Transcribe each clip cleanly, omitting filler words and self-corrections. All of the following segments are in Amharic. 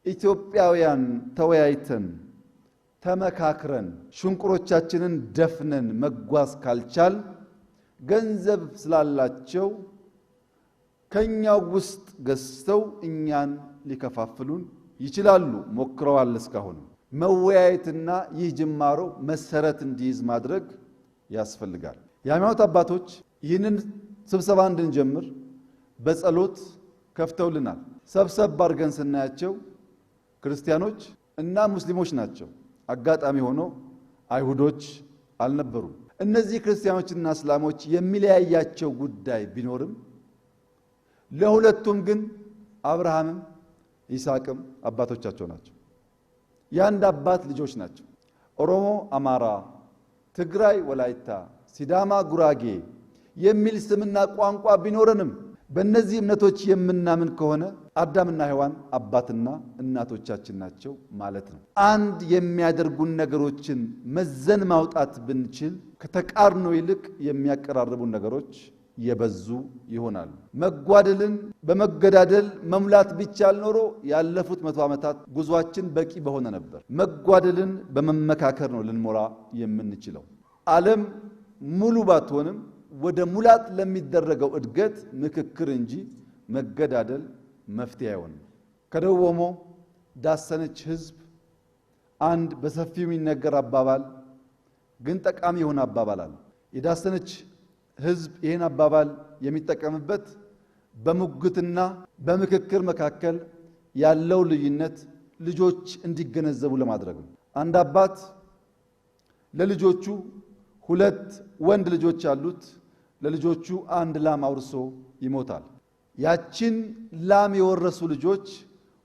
ኢትዮጵያውያን ተወያይተን ተመካክረን ሽንቁሮቻችንን ደፍነን መጓዝ ካልቻል ገንዘብ ስላላቸው ከኛው ውስጥ ገዝተው እኛን ሊከፋፍሉን ይችላሉ። ሞክረዋል። እስካሁን መወያየትና ይህ ጅማሮ መሰረት እንዲይዝ ማድረግ ያስፈልጋል። የሃይማኖት አባቶች ይህንን ስብሰባ እንድንጀምር በጸሎት ከፍተውልናል። ሰብሰብ አድርገን ስናያቸው ክርስቲያኖች እና ሙስሊሞች ናቸው። አጋጣሚ ሆኖ አይሁዶች አልነበሩም። እነዚህ ክርስቲያኖችና እስላሞች የሚለያያቸው ጉዳይ ቢኖርም ለሁለቱም ግን አብርሃምም ይስሐቅም አባቶቻቸው ናቸው። የአንድ አባት ልጆች ናቸው። ኦሮሞ አማራ፣ ትግራይ ወላይታ፣ ሲዳማ ጉራጌ የሚል ስምና ቋንቋ ቢኖረንም በእነዚህ እምነቶች የምናምን ከሆነ አዳምና ሔዋን አባትና እናቶቻችን ናቸው ማለት ነው። አንድ የሚያደርጉን ነገሮችን መዘን ማውጣት ብንችል ከተቃርኖ ይልቅ የሚያቀራርቡን ነገሮች የበዙ ይሆናሉ። መጓደልን በመገዳደል መሙላት ቢቻል ኖሮ ያለፉት 100 ዓመታት ጉዟችን በቂ በሆነ ነበር። መጓደልን በመመካከር ነው ልንሞላ የምንችለው። ዓለም ሙሉ ባትሆንም ወደ ሙላት ለሚደረገው እድገት ምክክር እንጂ መገዳደል መፍትሄ አይሆንም። ከደቡብ ኦሞ ዳሰነች ህዝብ አንድ በሰፊው የሚነገር አባባል ግን ጠቃሚ የሆነ አባባል አለ። የዳሰነች ህዝብ ይህን አባባል የሚጠቀምበት በሙግትና በምክክር መካከል ያለው ልዩነት ልጆች እንዲገነዘቡ ለማድረግ ነው። አንድ አባት ለልጆቹ 2 ወንድ ልጆች አሉት። ለልጆቹ አንድ ላም አውርሶ ይሞታል። ያችን ላም የወረሱ ልጆች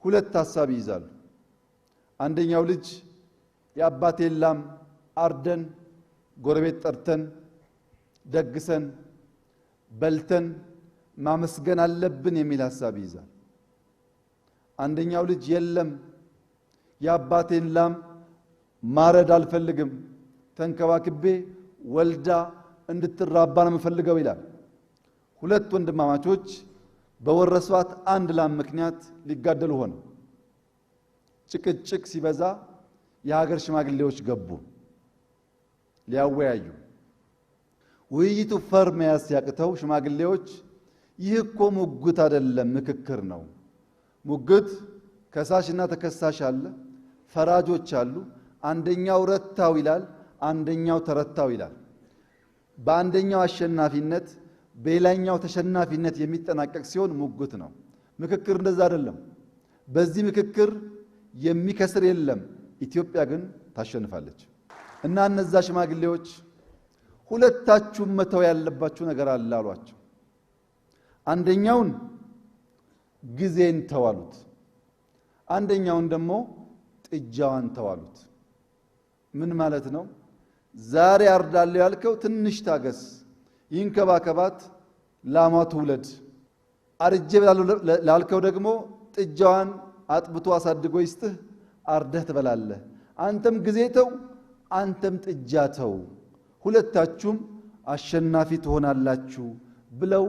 2 ሐሳብ ይይዛሉ። አንደኛው ልጅ የአባቴን ላም አርደን ጎረቤት ጠርተን ደግሰን በልተን ማመስገን አለብን የሚል ሐሳብ ይይዛል። አንደኛው ልጅ የለም የአባቴን ላም ማረድ አልፈልግም፣ ተንከባክቤ ወልዳ እንድትራባ ነው የምፈልገው ይላል። 2 ወንድማማቾች በወረሷት አንድ ላም ምክንያት ሊጋደሉ ሆነ። ጭቅጭቅ ሲበዛ የሀገር ሽማግሌዎች ገቡ ሊያወያዩ። ውይይቱ ፈር መያዝ ሲያቅተው ሽማግሌዎች ይህ እኮ ሙግት አይደለም ምክክር ነው። ሙግት ከሳሽና ተከሳሽ አለ፣ ፈራጆች አሉ። አንደኛው ረታው ይላል፣ አንደኛው ተረታው ይላል። በአንደኛው አሸናፊነት በሌላኛው ተሸናፊነት የሚጠናቀቅ ሲሆን ሙግት ነው። ምክክር እንደዛ አይደለም። በዚህ ምክክር የሚከስር የለም። ኢትዮጵያ ግን ታሸንፋለች። እና እነዛ ሽማግሌዎች ሁለታችሁም መተው ያለባችሁ ነገር አለ አሏቸው። አንደኛውን ጊዜን ተዋሉት፣ አንደኛውን ደግሞ ጥጃዋን ተዋሉት። ምን ማለት ነው? ዛሬ አርዳለሁ ያልከው ትንሽ ታገስ፣ ይንከባከባት፣ ላሟ ትውለድ። አርጄ ላልከው ደግሞ ጥጃዋን አጥብቶ አሳድጎ ይስጥህ፣ አርደህ ትበላለህ። አንተም ጊዜ ተው፣ አንተም ጥጃ ተው፣ ሁለታችሁም አሸናፊ ትሆናላችሁ ብለው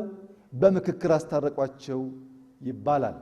በምክክር አስታረቋቸው ይባላል።